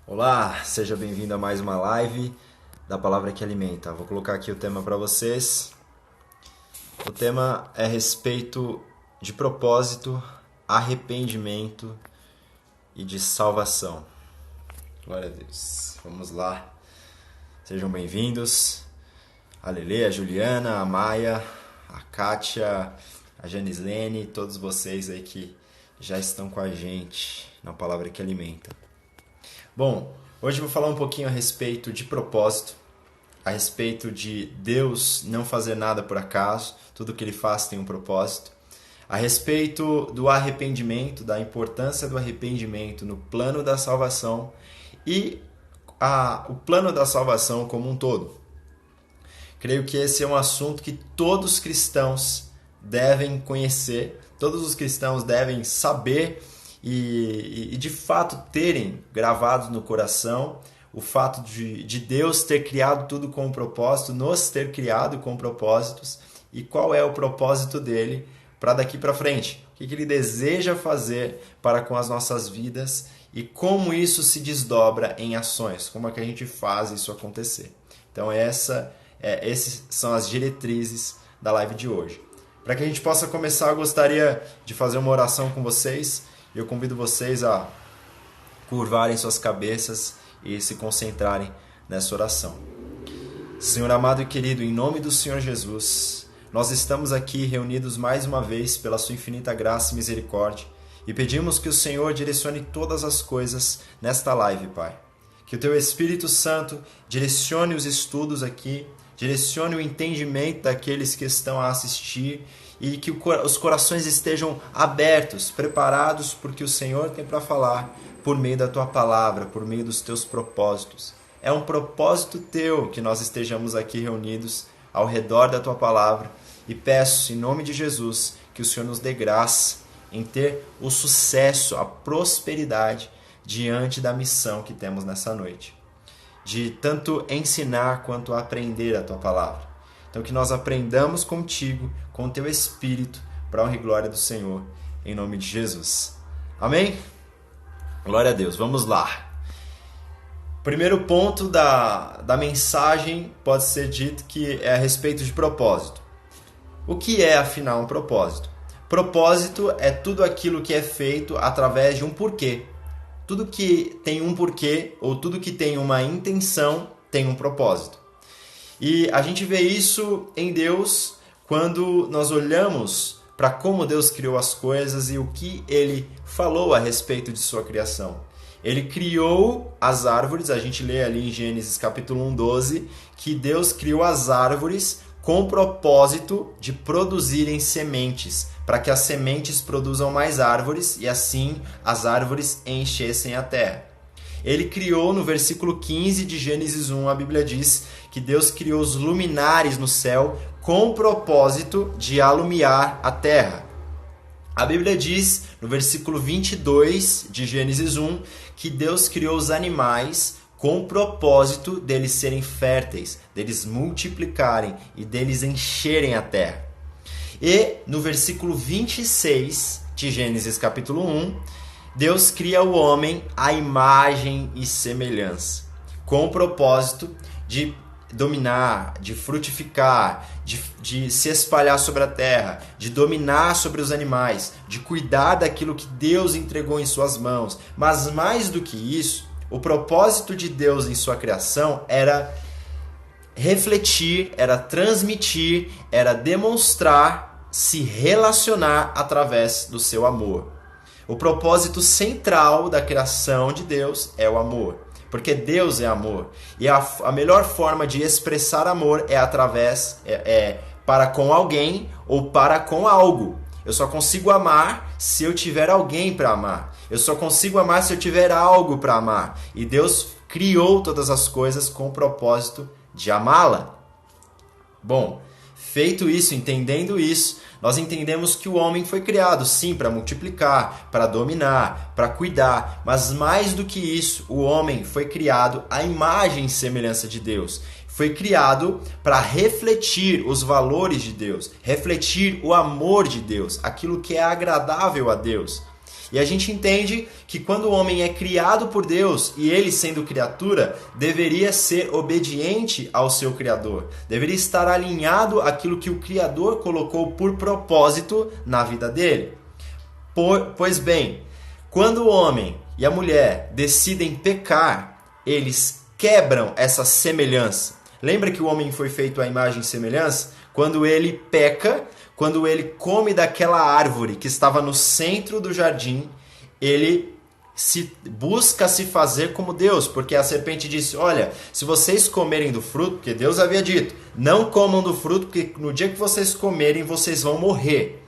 Olá, seja bem-vindo a mais uma live da Palavra que Alimenta. Vou colocar aqui o tema para vocês. O tema é a respeito de propósito, arrependimento e de salvação. Glória a Deus. Vamos lá. Sejam bem-vindos. A Lele, a Juliana, a Maia, a Kátia, a Janislene, todos vocês aí que já estão com a gente na Palavra que Alimenta. Bom, hoje eu vou falar um pouquinho a respeito de propósito, a respeito de Deus não fazer nada por acaso, tudo que Ele faz tem um propósito, a respeito do arrependimento, da importância do arrependimento no plano da salvação e o plano da salvação como um todo. Creio que esse é um assunto que todos os cristãos devem conhecer, todos os cristãos devem saber e de fato terem gravados no coração o fato de Deus ter criado tudo com um propósito, nos ter criado com propósitos e qual é o propósito dele para daqui para frente. O que ele deseja fazer para com as nossas vidas e como isso se desdobra em ações, como é que a gente faz isso acontecer. Então essas são as diretrizes da live de hoje. Para que a gente possa começar, eu gostaria de fazer uma oração com vocês. Eu convido vocês a curvarem suas cabeças e se concentrarem nessa oração. Senhor amado e querido, em nome do Senhor Jesus, nós estamos aqui reunidos mais uma vez pela sua infinita graça e misericórdia e pedimos que o Senhor direcione todas as coisas nesta live, Pai. Que o Teu Espírito Santo direcione os estudos aqui, direcione o entendimento daqueles que estão a assistir e que os corações estejam abertos, preparados porque o Senhor tem para falar por meio da Tua palavra, por meio dos Teus propósitos. É um propósito Teu que nós estejamos aqui reunidos ao redor da Tua palavra e peço, em nome de Jesus, que o Senhor nos dê graça em ter o sucesso, a prosperidade diante da missão que temos nessa noite. De tanto ensinar quanto aprender a Tua palavra. Então que nós aprendamos contigo, com o Teu Espírito, para a honra e glória do Senhor, em nome de Jesus. Amém? Glória a Deus. Vamos lá. Primeiro ponto da mensagem pode ser dito que é a respeito de propósito. O que é, afinal, um propósito? Propósito é tudo aquilo que é feito através de um porquê. Tudo que tem um porquê ou tudo que tem uma intenção tem um propósito. E a gente vê isso em Deus quando nós olhamos para como Deus criou as coisas e o que Ele falou a respeito de sua criação. Ele criou as árvores, a gente lê ali em Gênesis capítulo 1:12, que Deus criou as árvores com o propósito de produzirem sementes, para que as sementes produzam mais árvores e assim as árvores enchessem a terra. Ele criou, no versículo 15 de Gênesis 1, a Bíblia diz que Deus criou os luminares no céu com o propósito de alumiar a terra. A Bíblia diz, no versículo 22 de Gênesis 1, que Deus criou os animais com o propósito deles serem férteis, deles multiplicarem e deles encherem a terra. E no versículo 26 de Gênesis capítulo 1, Deus cria o homem à imagem e semelhança, com o propósito de dominar, de frutificar, de se espalhar sobre a terra, de dominar sobre os animais, de cuidar daquilo que Deus entregou em suas mãos. Mas mais do que isso, o propósito de Deus em sua criação era refletir, era transmitir, era demonstrar, se relacionar através do seu amor. O propósito central da criação de Deus é o amor, porque Deus é amor. E a melhor forma de expressar amor é através, para com alguém ou para com algo. Eu só consigo amar se eu tiver alguém para amar. Eu só consigo amar se eu tiver algo para amar. E Deus criou todas as coisas com o propósito de amá-la. Bom, feito isso, entendendo isso, nós entendemos que o homem foi criado, sim, para multiplicar, para dominar, para cuidar. Mas mais do que isso, o homem foi criado à imagem e semelhança de Deus. Foi criado para refletir os valores de Deus, refletir o amor de Deus, aquilo que é agradável a Deus. E a gente entende que quando o homem é criado por Deus, e ele sendo criatura, deveria ser obediente ao seu Criador. Deveria estar alinhado àquilo que o Criador colocou por propósito na vida dele. Pois bem, quando o homem e a mulher decidem pecar, eles quebram essa semelhança. Lembra que o homem foi feito à imagem e semelhança? Quando ele peca, quando ele come daquela árvore que estava no centro do jardim, ele busca se fazer como Deus, porque a serpente disse, olha, se vocês comerem do fruto, porque Deus havia dito, não comam do fruto, porque no dia que vocês comerem, vocês vão morrer.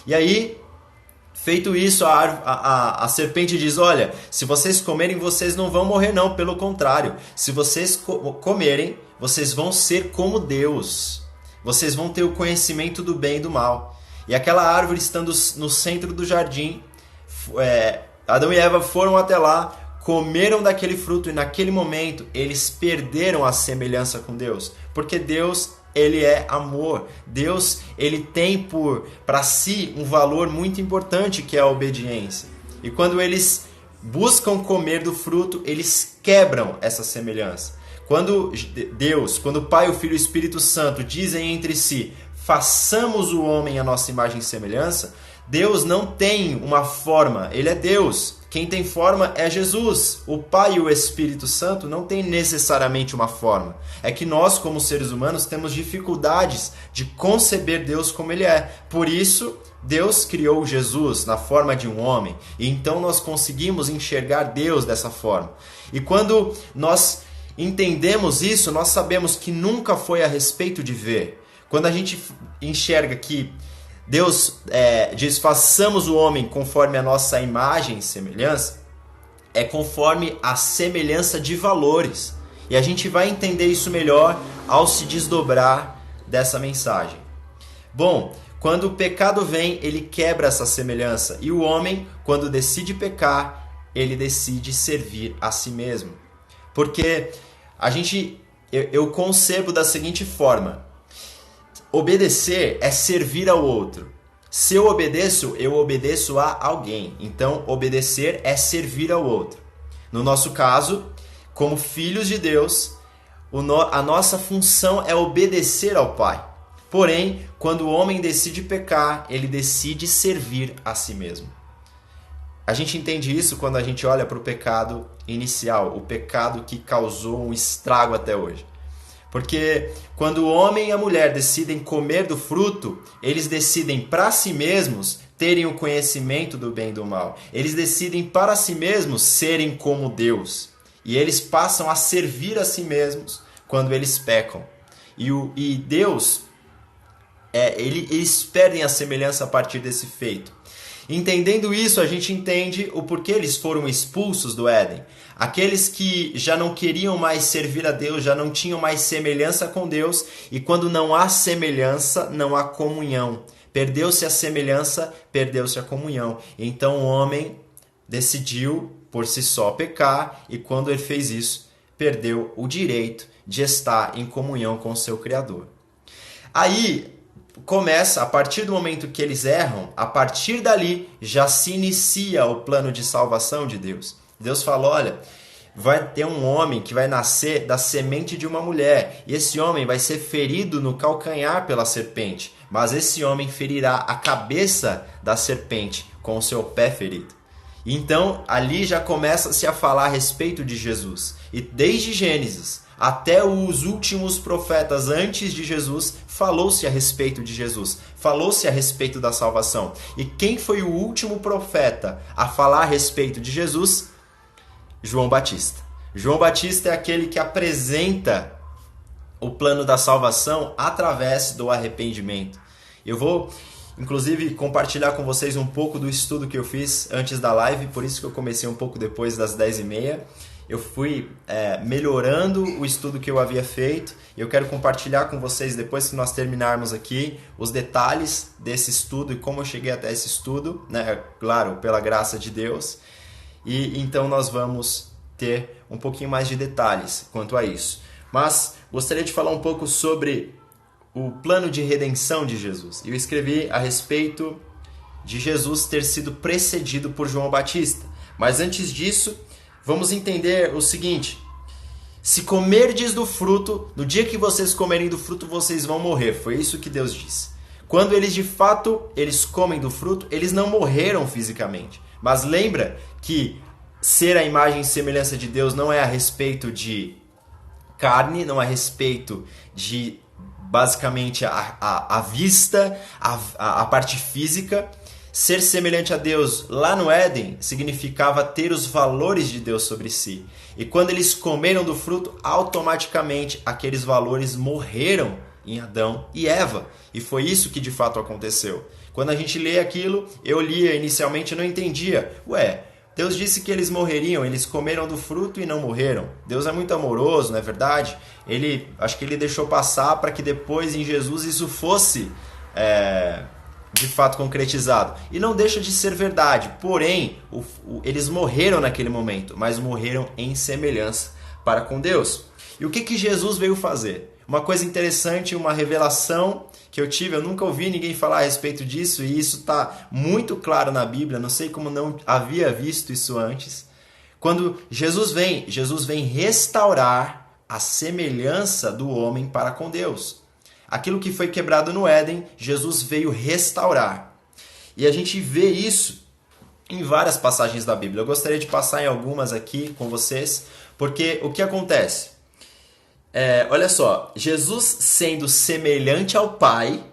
E aí, feito isso, a serpente diz, olha, se vocês comerem, vocês não vão morrer não, pelo contrário, se vocês comerem, vocês vão ser como Deus. Vocês vão ter o conhecimento do bem e do mal. E aquela árvore estando no centro do jardim, Adão e Eva foram até lá, comeram daquele fruto e naquele momento eles perderam a semelhança com Deus. Porque Deus, ele é amor. Deus, ele tem para si um valor muito importante que é a obediência. E quando eles buscam comer do fruto, eles quebram essa semelhança. Quando Deus, quando o Pai, o Filho e o Espírito Santo dizem entre si, façamos o homem à nossa imagem e semelhança, Deus não tem uma forma, ele é Deus. Quem tem forma é Jesus. O Pai e o Espírito Santo não tem necessariamente uma forma. É que nós, como seres humanos, temos dificuldades de conceber Deus como ele é. Por isso, Deus criou Jesus na forma de um homem. E então nós conseguimos enxergar Deus dessa forma. E quando nós entendemos isso, nós sabemos que nunca foi a respeito de ver. Quando a gente enxerga que Deus diz, façamos o homem conforme a nossa imagem e semelhança, é conforme a semelhança de valores. E a gente vai entender isso melhor ao se desdobrar dessa mensagem. Bom, quando o pecado vem, ele quebra essa semelhança. E o homem, quando decide pecar, ele decide servir a si mesmo. Porque eu concebo da seguinte forma: obedecer é servir ao outro. Se eu obedeço a alguém. Então, obedecer é servir ao outro. No nosso caso, como filhos de Deus, a nossa função é obedecer ao Pai. Porém, quando o homem decide pecar, ele decide servir a si mesmo. A gente entende isso quando a gente olha para o pecado inicial, o pecado que causou um estrago até hoje. Porque quando o homem e a mulher decidem comer do fruto, eles decidem para si mesmos terem o conhecimento do bem e do mal. Eles decidem para si mesmos serem como Deus. E eles passam a servir a si mesmos quando eles pecam. E Deus, eles perdem a semelhança a partir desse feito. Entendendo isso, a gente entende o porquê eles foram expulsos do Éden. Aqueles que já não queriam mais servir a Deus, já não tinham mais semelhança com Deus, e quando não há semelhança, não há comunhão. Perdeu-se a semelhança, perdeu-se a comunhão. Então o homem decidiu por si só pecar, e quando ele fez isso, perdeu o direito de estar em comunhão com o seu Criador. Aí começa, a partir do momento que eles erram, a partir dali já se inicia o plano de salvação de Deus. Deus falou, olha, vai ter um homem que vai nascer da semente de uma mulher, e esse homem vai ser ferido no calcanhar pela serpente, mas esse homem ferirá a cabeça da serpente com o seu pé ferido. Então, ali já começa-se a falar a respeito de Jesus. E desde Gênesis até os últimos profetas antes de Jesus, falou-se a respeito de Jesus, falou-se a respeito da salvação. E quem foi o último profeta a falar a respeito de Jesus? João Batista. João Batista é aquele que apresenta o plano da salvação através do arrependimento. Eu vou, inclusive, compartilhar com vocês um pouco do estudo que eu fiz antes da live, por isso que eu comecei um pouco depois das 10h30. Eu fui melhorando o estudo que eu havia feito e eu quero compartilhar com vocês, depois que nós terminarmos aqui, os detalhes desse estudo e como eu cheguei até esse estudo, né? Claro, pela graça de Deus. E então nós vamos ter um pouquinho mais de detalhes quanto a isso. Mas gostaria de falar um pouco sobre o plano de redenção de Jesus. Eu escrevi a respeito de Jesus ter sido precedido por João Batista. Mas antes disso, vamos entender o seguinte: se comerdes do fruto, no dia que vocês comerem do fruto, vocês vão morrer. Foi isso que Deus disse. Quando eles de fato comem do fruto, eles não morreram fisicamente. Mas lembra que ser a imagem e semelhança de Deus não é a respeito de carne, não é a respeito de basicamente a vista, a parte física. Ser semelhante a Deus lá no Éden significava ter os valores de Deus sobre si. E quando eles comeram do fruto, automaticamente aqueles valores morreram em Adão e Eva. E foi isso que de fato aconteceu. Quando a gente lê aquilo, eu lia inicialmente e não entendia. Deus disse que eles morreriam, eles comeram do fruto e não morreram. Deus é muito amoroso, não é verdade? Acho que ele deixou passar para que depois em Jesus isso fosse de fato concretizado. E não deixa de ser verdade. Porém, eles morreram naquele momento, mas morreram em semelhança para com Deus. E o que Jesus veio fazer? Uma coisa interessante, uma revelação que eu tive, eu nunca ouvi ninguém falar a respeito disso, e isso está muito claro na Bíblia, não sei como não havia visto isso antes. Quando Jesus vem restaurar a semelhança do homem para com Deus. Aquilo que foi quebrado no Éden, Jesus veio restaurar. E a gente vê isso em várias passagens da Bíblia. Eu gostaria de passar em algumas aqui com vocês, porque o que acontece? Olha só, Jesus sendo semelhante ao Pai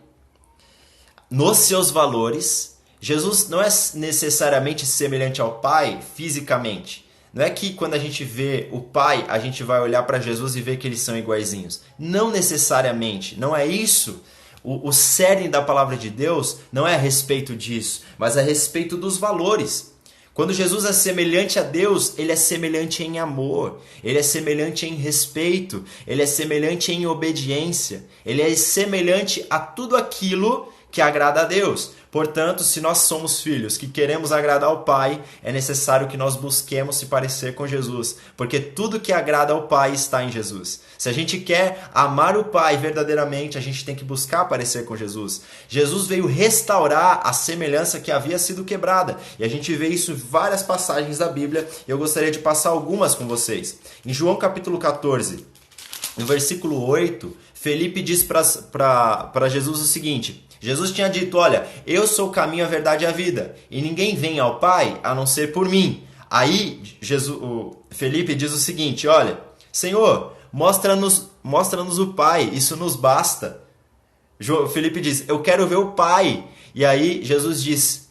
nos seus valores. Jesus não é necessariamente semelhante ao Pai fisicamente. Não é que quando a gente vê o Pai, a gente vai olhar para Jesus e ver que eles são iguaizinhos. Não necessariamente, não é isso. O cerne da palavra de Deus não é a respeito disso, mas a respeito dos valores. Quando Jesus é semelhante a Deus, ele é semelhante em amor, ele é semelhante em respeito, ele é semelhante em obediência, ele é semelhante a tudo aquilo que agrada a Deus. Portanto, se nós somos filhos que queremos agradar ao Pai, é necessário que nós busquemos se parecer com Jesus, porque tudo que agrada ao Pai está em Jesus. Se a gente quer amar o Pai verdadeiramente, a gente tem que buscar parecer com Jesus. Jesus veio restaurar a semelhança que havia sido quebrada, e a gente vê isso em várias passagens da Bíblia, e eu gostaria de passar algumas com vocês. Em João capítulo 14, no versículo 8, Felipe diz para Jesus o seguinte: Jesus tinha dito, olha, eu sou o caminho, a verdade e a vida, e ninguém vem ao Pai a não ser por mim. Aí Felipe diz o seguinte, olha, Senhor, mostra-nos o Pai, isso nos basta. Felipe diz, eu quero ver o Pai. E aí Jesus diz,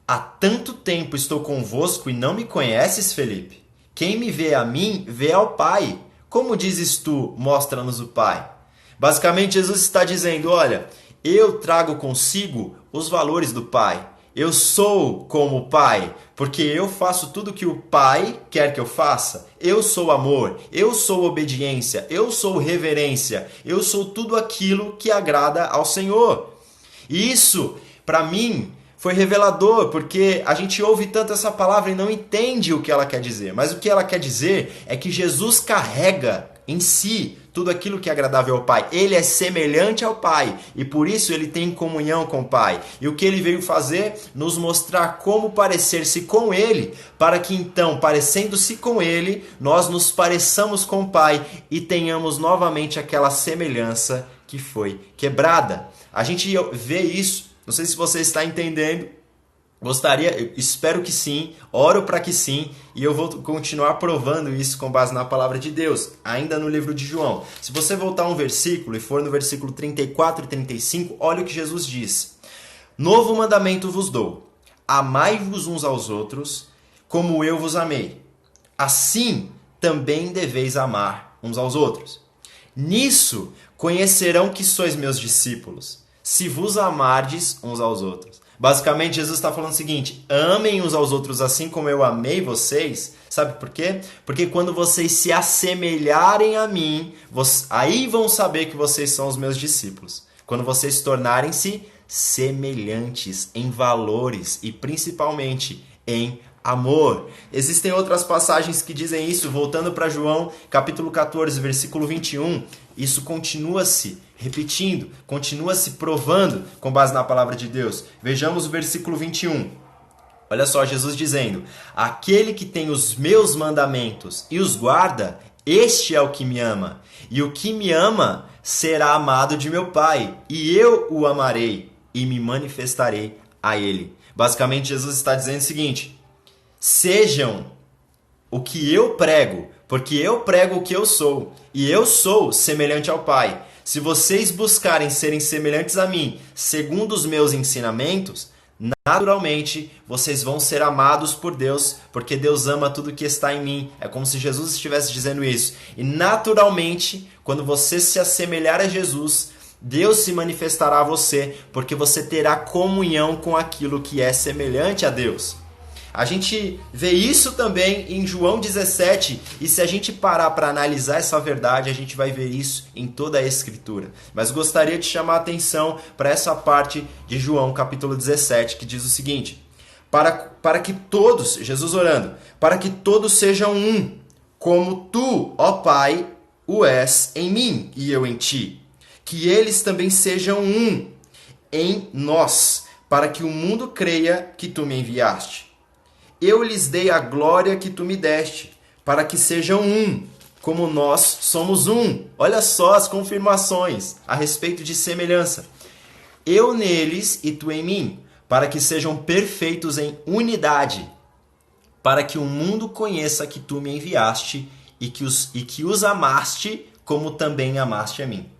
há tanto tempo estou convosco e não me conheces, Felipe? Quem me vê a mim, vê ao Pai. Como dizes tu, mostra-nos o Pai? Basicamente Jesus está dizendo, olha, eu trago consigo os valores do Pai. Eu sou como o Pai, porque eu faço tudo que o Pai quer que eu faça. Eu sou amor, eu sou obediência, eu sou reverência, eu sou tudo aquilo que agrada ao Senhor. E isso, para mim, foi revelador, porque a gente ouve tanto essa palavra e não entende o que ela quer dizer. Mas o que ela quer dizer é que Jesus carrega em si tudo aquilo que é agradável ao Pai. Ele é semelhante ao Pai e por isso ele tem comunhão com o Pai. E o que ele veio fazer? Nos mostrar como parecer-se com ele, para que então, parecendo-se com ele, nós nos pareçamos com o Pai e tenhamos novamente aquela semelhança que foi quebrada. A gente vê isso, não sei se você está entendendo. Espero que sim, oro para que sim, e eu vou continuar provando isso com base na palavra de Deus, ainda no livro de João. Se você voltar um versículo e for no versículo 34 e 35, olha o que Jesus diz. Novo mandamento vos dou, amai-vos uns aos outros, como eu vos amei. Assim também deveis amar uns aos outros. Nisso conhecerão que sois meus discípulos, se vos amardes uns aos outros. Basicamente, Jesus está falando o seguinte, amem uns aos outros assim como eu amei vocês. Sabe por quê? Porque quando vocês se assemelharem a mim, aí vão saber que vocês são os meus discípulos. Quando vocês tornarem-se semelhantes em valores e principalmente em amor. Existem outras passagens que dizem isso, voltando para João, capítulo 14, versículo 21, isso continua-se repetindo, continua se provando com base na palavra de Deus. Vejamos o versículo 21. Olha só, Jesus dizendo: aquele que tem os meus mandamentos e os guarda, este é o que me ama. E o que me ama será amado de meu Pai, e eu o amarei e me manifestarei a ele. Basicamente, Jesus está dizendo o seguinte: sejam o que eu prego, porque eu prego o que eu sou, e eu sou semelhante ao Pai. Se vocês buscarem serem semelhantes a mim, segundo os meus ensinamentos, naturalmente vocês vão ser amados por Deus, porque Deus ama tudo que está em mim. É como se Jesus estivesse dizendo isso. E naturalmente, quando você se assemelhar a Jesus, Deus se manifestará a você, porque você terá comunhão com aquilo que é semelhante a Deus. A gente vê isso também em João 17, e se a gente parar para analisar essa verdade, a gente vai ver isso em toda a Escritura. Mas gostaria de chamar a atenção para essa parte de João capítulo 17, que diz o seguinte: para que todos, Jesus orando, para que todos sejam um, como tu, ó Pai, o és em mim e eu em ti. Que eles também sejam um em nós, para que o mundo creia que tu me enviaste. Eu lhes dei a glória que tu me deste, para que sejam um, como nós somos um. Olha só as confirmações a respeito de semelhança. Eu neles e tu em mim, para que sejam perfeitos em unidade, para que o mundo conheça que tu me enviaste e que os amaste, como também amaste a mim.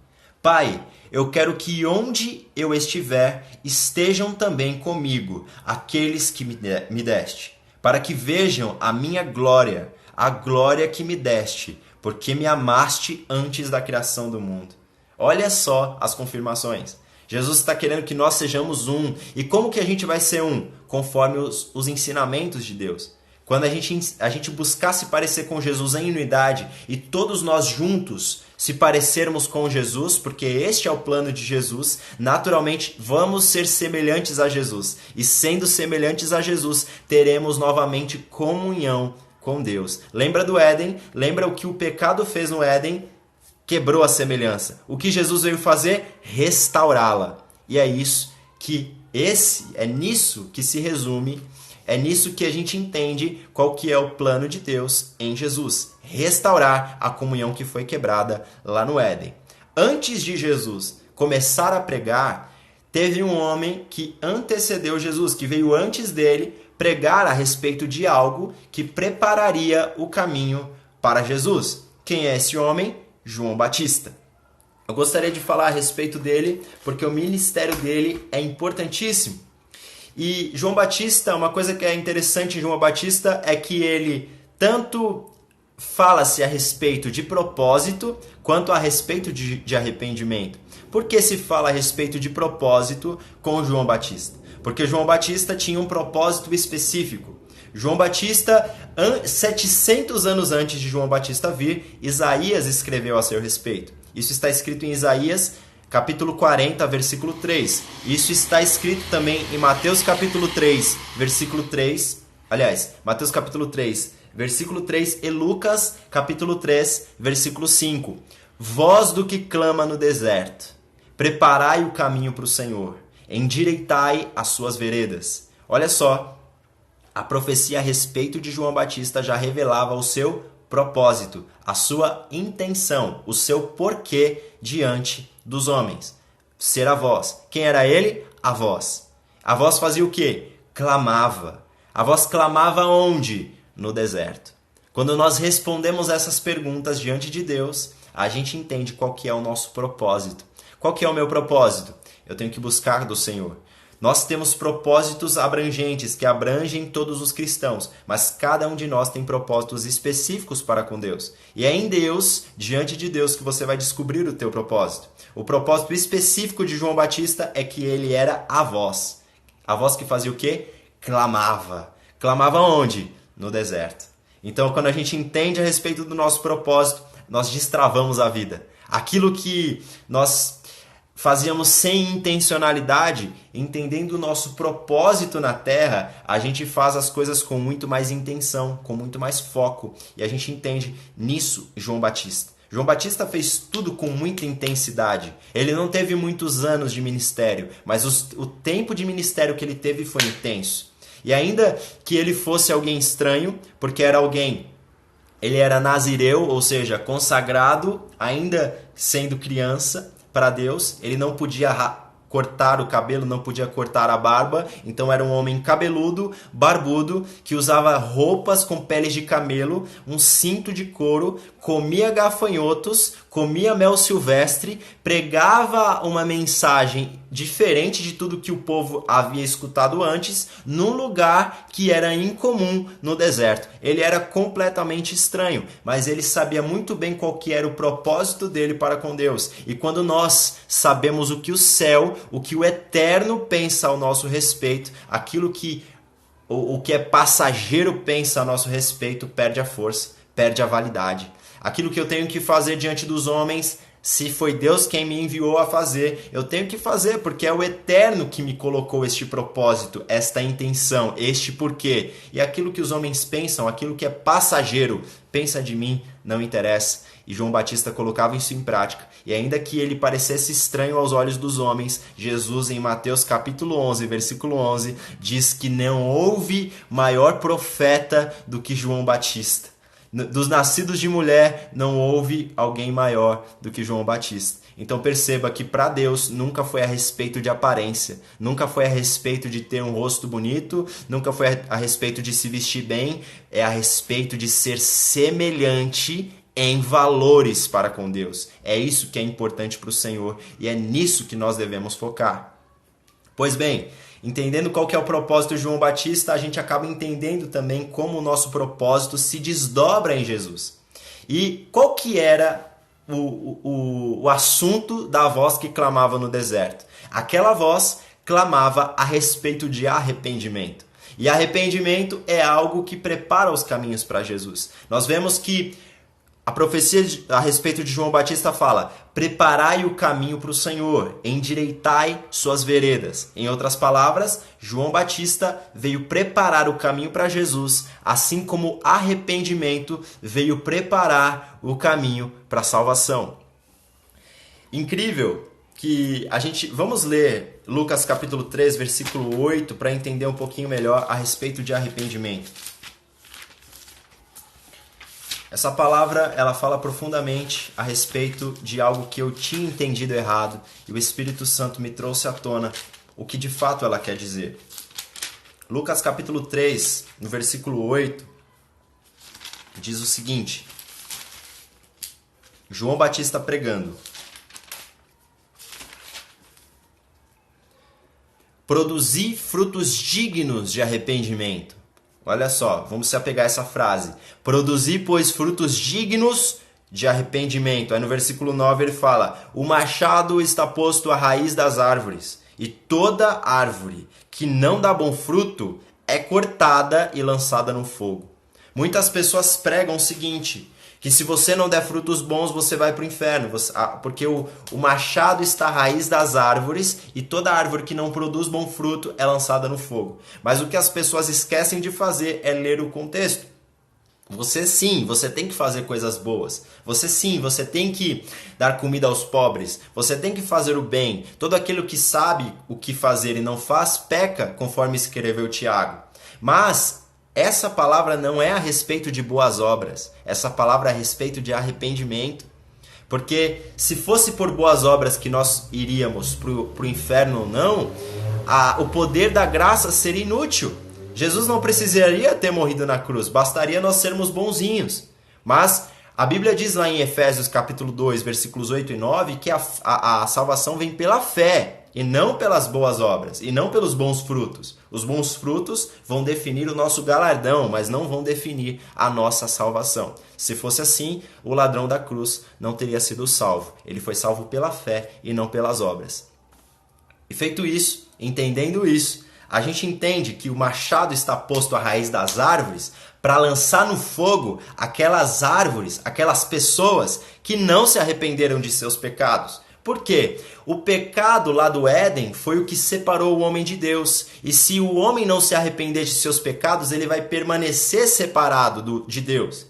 Pai, eu quero que onde eu estiver, estejam também comigo aqueles que me deste, para que vejam a minha glória, a glória que me deste, porque me amaste antes da criação do mundo. Olha só as confirmações. Jesus está querendo que nós sejamos um. E como que a gente vai ser um? Conforme os ensinamentos de Deus. Quando a gente buscar se parecer com Jesus em unidade e todos nós juntos se parecermos com Jesus, porque este é o plano de Jesus, naturalmente vamos ser semelhantes a Jesus. E sendo semelhantes a Jesus, teremos novamente comunhão com Deus. Lembra do Éden? Lembra o que o pecado fez no Éden? Quebrou a semelhança. O que Jesus veio fazer? Restaurá-la. E é nisso que se resume. É nisso que a gente entende qual que é o plano de Deus em Jesus. Restaurar a comunhão que foi quebrada lá no Éden. Antes de Jesus começar a pregar, teve um homem que antecedeu Jesus, que veio antes dele pregar a respeito de algo que prepararia o caminho para Jesus. Quem é esse homem? João Batista. Eu gostaria de falar a respeito dele, porque o ministério dele é importantíssimo. E João Batista, uma coisa que é interessante em João Batista é que ele tanto fala-se a respeito de propósito quanto a respeito de arrependimento. Por que se fala a respeito de propósito com João Batista? Porque João Batista tinha um propósito específico. João Batista, 700 anos antes de João Batista vir, Isaías escreveu a seu respeito. Isso está escrito em Isaías capítulo 40, versículo 3. Isso está escrito também em Mateus capítulo 3, versículo 3. Aliás, Mateus capítulo 3, versículo 3 e Lucas capítulo 3, versículo 5. Voz do que clama no deserto, preparai o caminho para o Senhor, endireitai as suas veredas. Olha só, a profecia a respeito de João Batista já revelava o seu propósito, a sua intenção, o seu porquê diante dos homens. Ser a voz. Quem era ele? A voz. A voz fazia o quê? Clamava. A voz clamava onde? No deserto. Quando nós respondemos essas perguntas diante de Deus, a gente entende qual que é o nosso propósito. Qual que é o meu propósito? Eu tenho que buscar do Senhor. Nós temos propósitos abrangentes que abrangem todos os cristãos, mas cada um de nós tem propósitos específicos para com Deus. E é em Deus, diante de Deus, que você vai descobrir o teu propósito. O propósito específico de João Batista é que ele era a voz. A voz que fazia o quê? Clamava. Clamava onde? No deserto. Então, quando a gente entende a respeito do nosso propósito, nós destravamos a vida. Aquilo que nós fazíamos sem intencionalidade, entendendo o nosso propósito na Terra, a gente faz as coisas com muito mais intenção, com muito mais foco. E a gente entende nisso João Batista. João Batista fez tudo com muita intensidade. Ele não teve muitos anos de ministério, mas o tempo de ministério que ele teve foi intenso. E ainda que ele fosse alguém estranho, porque ele era nazireu, ou seja, consagrado, ainda sendo criança para Deus, ele não podia cortar o cabelo, não podia cortar a barba, então era um homem cabeludo, barbudo, que usava roupas com peles de camelo, um cinto de couro, comia gafanhotos, comia mel silvestre, pregava uma mensagem diferente de tudo que o povo havia escutado antes, num lugar que era incomum no deserto. Ele era completamente estranho, mas ele sabia muito bem qual que era o propósito dele para com Deus. E quando nós sabemos o que o céu, o que o eterno pensa ao nosso respeito, aquilo que o que é passageiro pensa a nosso respeito, perde a força, perde a validade. Aquilo que eu tenho que fazer diante dos homens, se foi Deus quem me enviou a fazer, eu tenho que fazer, porque é o eterno que me colocou este propósito, esta intenção, este porquê. E aquilo que os homens pensam, aquilo que é passageiro, pensa de mim, não interessa. E João Batista colocava isso em prática. E ainda que ele parecesse estranho aos olhos dos homens, Jesus, em Mateus capítulo 11, versículo 11, diz que não houve maior profeta do que João Batista. Dos nascidos de mulher, não houve alguém maior do que João Batista. Então perceba que para Deus nunca foi a respeito de aparência, nunca foi a respeito de ter um rosto bonito, nunca foi a respeito de se vestir bem, é a respeito de ser semelhante em valores para com Deus. É isso que é importante para o Senhor e é nisso que nós devemos focar. Pois bem, entendendo qual que é o propósito de João Batista, a gente acaba entendendo também como o nosso propósito se desdobra em Jesus. E qual que era o assunto da voz que clamava no deserto? Aquela voz clamava a respeito de arrependimento. E arrependimento é algo que prepara os caminhos para Jesus. Nós vemos que a profecia a respeito de João Batista fala: preparai o caminho para o Senhor, endireitai suas veredas. Em outras palavras, João Batista veio preparar o caminho para Jesus, assim como arrependimento veio preparar o caminho para a salvação. Incrível que vamos ler Lucas capítulo 3, versículo 8, para entender um pouquinho melhor a respeito de arrependimento. Essa palavra, ela fala profundamente a respeito de algo que eu tinha entendido errado e o Espírito Santo me trouxe à tona o que de fato ela quer dizer. Lucas capítulo 3, no versículo 8, diz o seguinte: João Batista pregando: produzi frutos dignos de arrependimento. Olha só, vamos se apegar a essa frase. Produzi, pois, frutos dignos de arrependimento. Aí no versículo 9 ele fala: o machado está posto à raiz das árvores, e toda árvore que não dá bom fruto é cortada e lançada no fogo. Muitas pessoas pregam o seguinte, que se você não der frutos bons, você vai para o inferno, porque o machado está à raiz das árvores e toda árvore que não produz bom fruto é lançada no fogo. Mas o que as pessoas esquecem de fazer é ler o contexto. Você tem que fazer coisas boas. Você tem que dar comida aos pobres. Você tem que fazer o bem. Todo aquele que sabe o que fazer e não faz, peca, conforme escreveu Tiago. Mas essa palavra não é a respeito de boas obras. Essa palavra é a respeito de arrependimento. Porque se fosse por boas obras que nós iríamos para o inferno ou não, o poder da graça seria inútil. Jesus não precisaria ter morrido na cruz, bastaria nós sermos bonzinhos. Mas a Bíblia diz lá em Efésios capítulo 2, versículos 8 e 9, que a salvação vem pela fé, e não pelas boas obras, e não pelos bons frutos. Os bons frutos vão definir o nosso galardão, mas não vão definir a nossa salvação. Se fosse assim, o ladrão da cruz não teria sido salvo. Ele foi salvo pela fé e não pelas obras. E feito isso, entendendo isso, a gente entende que o machado está posto à raiz das árvores para lançar no fogo aquelas árvores, aquelas pessoas que não se arrependeram de seus pecados. Por quê? O pecado lá do Éden foi o que separou o homem de Deus. E se o homem não se arrepender de seus pecados, ele vai permanecer separado de Deus.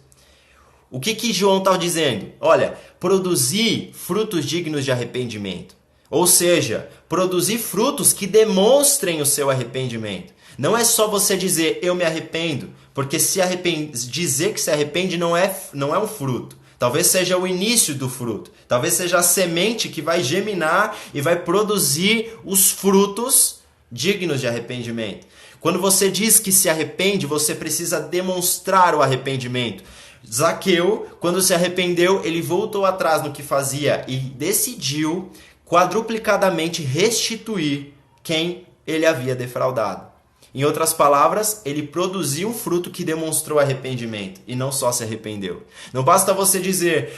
O que João está dizendo? Olha, produzir frutos dignos de arrependimento. Ou seja, produzir frutos que demonstrem o seu arrependimento. Não é só você dizer, eu me arrependo, porque dizer que se arrepende não é um fruto. Talvez seja o início do fruto. Talvez seja a semente que vai germinar e vai produzir os frutos dignos de arrependimento. Quando você diz que se arrepende, você precisa demonstrar o arrependimento. Zaqueu, quando se arrependeu, ele voltou atrás no que fazia e decidiu quadruplicadamente restituir quem ele havia defraudado. Em outras palavras, ele produziu um fruto que demonstrou arrependimento e não só se arrependeu. Não basta você dizer,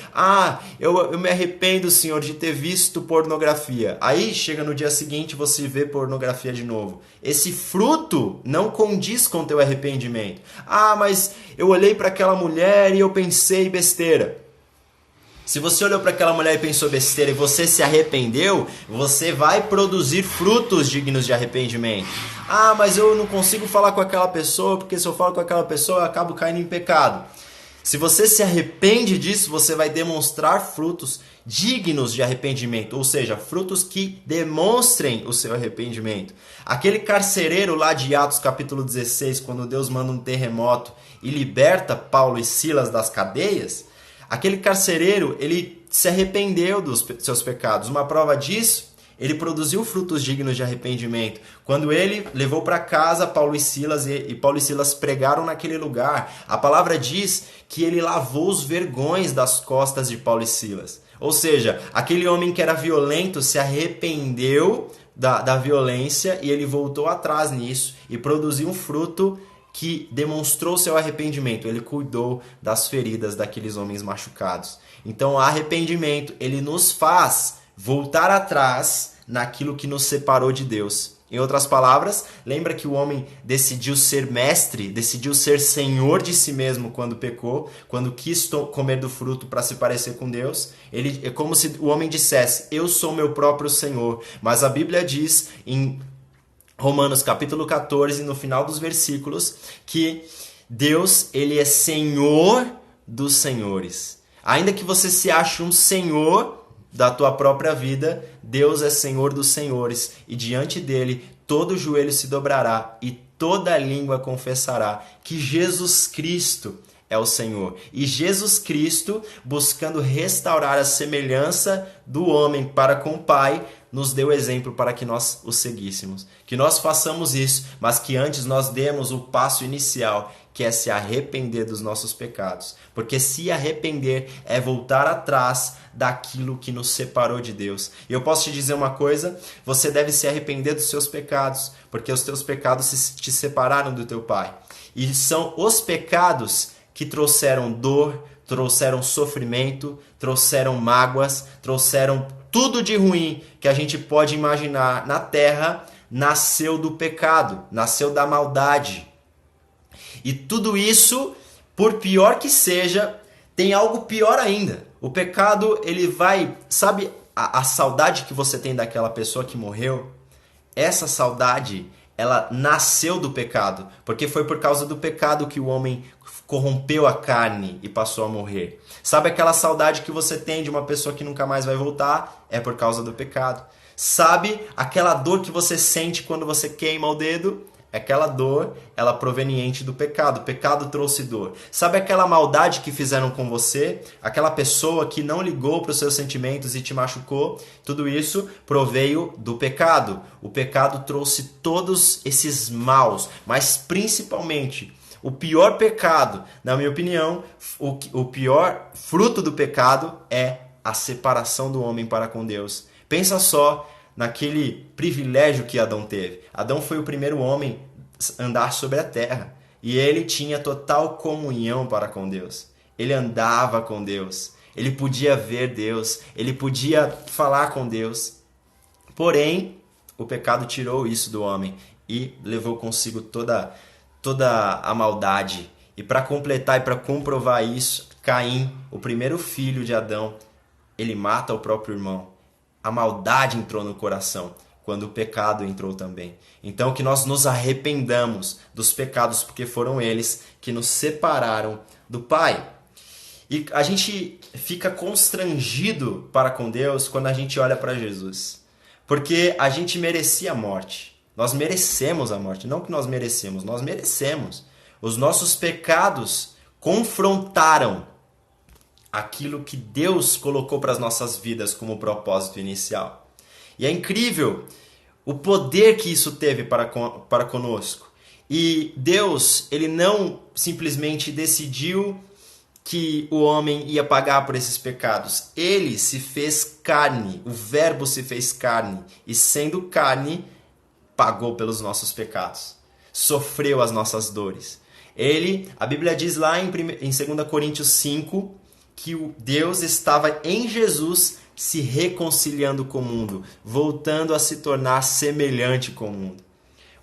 eu me arrependo, Senhor, de ter visto pornografia. Aí chega no dia seguinte você vê pornografia de novo. Esse fruto não condiz com o teu arrependimento. Mas eu olhei para aquela mulher e eu pensei besteira. Se você olhou para aquela mulher e pensou besteira e você se arrependeu, você vai produzir frutos dignos de arrependimento. Mas eu não consigo falar com aquela pessoa, porque se eu falo com aquela pessoa eu acabo caindo em pecado. Se você se arrepende disso, você vai demonstrar frutos dignos de arrependimento, ou seja, frutos que demonstrem o seu arrependimento. Aquele carcereiro lá de Atos capítulo 16, quando Deus manda um terremoto e liberta Paulo e Silas das cadeias, aquele carcereiro, ele se arrependeu dos seus pecados. Uma prova disso, ele produziu frutos dignos de arrependimento. Quando ele levou para casa Paulo e Silas, e Paulo e Silas pregaram naquele lugar, a palavra diz que ele lavou os vergões das costas de Paulo e Silas. Ou seja, aquele homem que era violento se arrependeu da violência e ele voltou atrás nisso e produziu um fruto que demonstrou seu arrependimento. Ele cuidou das feridas daqueles homens machucados. Então, o arrependimento, ele nos faz voltar atrás naquilo que nos separou de Deus. Em outras palavras, lembra que o homem decidiu ser mestre, decidiu ser senhor de si mesmo quando pecou, quando quis comer do fruto para se parecer com Deus? É como se o homem dissesse, eu sou meu próprio senhor. Mas a Bíblia diz em Romanos capítulo 14, no final dos versículos, que Deus, ele é Senhor dos senhores. Ainda que você se ache um senhor da tua própria vida, Deus é Senhor dos senhores. E diante dele, todo joelho se dobrará e toda língua confessará que Jesus Cristo é o Senhor. E Jesus Cristo, buscando restaurar a semelhança do homem para com o Pai, nos deu exemplo para que nós o seguíssemos. Que nós façamos isso, mas que antes nós demos o passo inicial, que é se arrepender dos nossos pecados. Porque se arrepender é voltar atrás daquilo que nos separou de Deus. E eu posso te dizer uma coisa, você deve se arrepender dos seus pecados, porque os teus pecados te separaram do teu Pai. E são os pecados que trouxeram dor, trouxeram sofrimento, trouxeram mágoas, trouxeram tudo de ruim que a gente pode imaginar na terra, nasceu do pecado, nasceu da maldade. E tudo isso, por pior que seja, tem algo pior ainda. O pecado, ele vai... Sabe a saudade que você tem daquela pessoa que morreu? Essa saudade, ela nasceu do pecado. Porque foi por causa do pecado que o homem corrompeu a carne e passou a morrer. Sabe aquela saudade que você tem de uma pessoa que nunca mais vai voltar? É por causa do pecado. Sabe aquela dor que você sente quando você queima o dedo? Aquela dor, ela é proveniente do pecado. O pecado trouxe dor. Sabe aquela maldade que fizeram com você? Aquela pessoa que não ligou para os seus sentimentos e te machucou? Tudo isso proveio do pecado. O pecado trouxe todos esses maus, mas principalmente o pior pecado, na minha opinião, o pior fruto do pecado é a separação do homem para com Deus. Pensa só naquele privilégio que Adão teve. Adão foi o primeiro homem a andar sobre a terra e ele tinha total comunhão para com Deus. Ele andava com Deus, ele podia ver Deus, ele podia falar com Deus. Porém, o pecado tirou isso do homem e levou consigo toda a maldade. E para completar e para comprovar isso, Caim, o primeiro filho de Adão, ele mata o próprio irmão. A maldade entrou no coração quando o pecado entrou também. Então que nós nos arrependamos dos pecados, porque foram eles que nos separaram do Pai. E a gente fica constrangido para com Deus quando a gente olha para Jesus. Porque a gente merecia a morte. Nós merecemos a morte. Não que nós merecemos, nós merecemos. Os nossos pecados confrontaram aquilo que Deus colocou para as nossas vidas como propósito inicial. E é incrível o poder que isso teve para conosco. E Deus, ele não simplesmente decidiu que o homem ia pagar por esses pecados. Ele se fez carne, o verbo se fez carne, e sendo carne, pagou pelos nossos pecados, sofreu as nossas dores. A Bíblia diz lá em 2 Coríntios 5, que o Deus estava em Jesus se reconciliando com o mundo, voltando a se tornar semelhante com o mundo.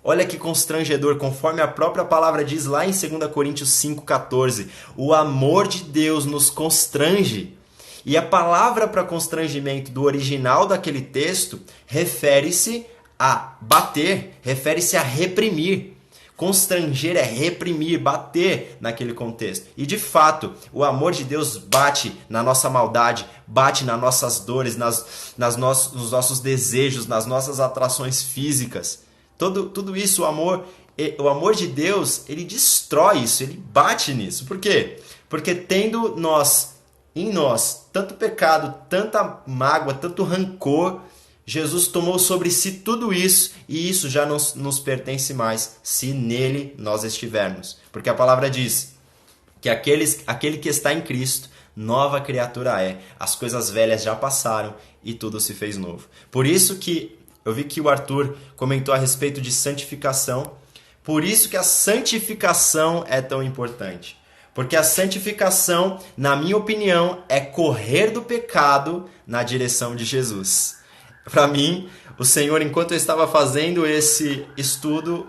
Olha que constrangedor, conforme a própria palavra diz lá em 2 Coríntios 5,14, o amor de Deus nos constrange. E a palavra para constrangimento do original daquele texto refere-se a bater, refere-se a reprimir. Constranger é reprimir, bater naquele contexto. E de fato, o amor de Deus bate na nossa maldade, bate nas nossas dores, nos nossos desejos, nas nossas atrações físicas. Tudo isso, o amor de Deus, ele destrói isso, ele bate nisso. Por quê? Porque tendo em nós tanto pecado, tanta mágoa, tanto rancor, Jesus tomou sobre si tudo isso e isso já não nos pertence mais se nele nós estivermos. Porque a palavra diz que aquele que está em Cristo, nova criatura é. As coisas velhas já passaram e tudo se fez novo. Por isso que eu vi que o Arthur comentou a respeito de santificação. Por isso que a santificação é tão importante. Porque a santificação, na minha opinião, é correr do pecado na direção de Jesus. Para mim, o Senhor, enquanto eu estava fazendo esse estudo,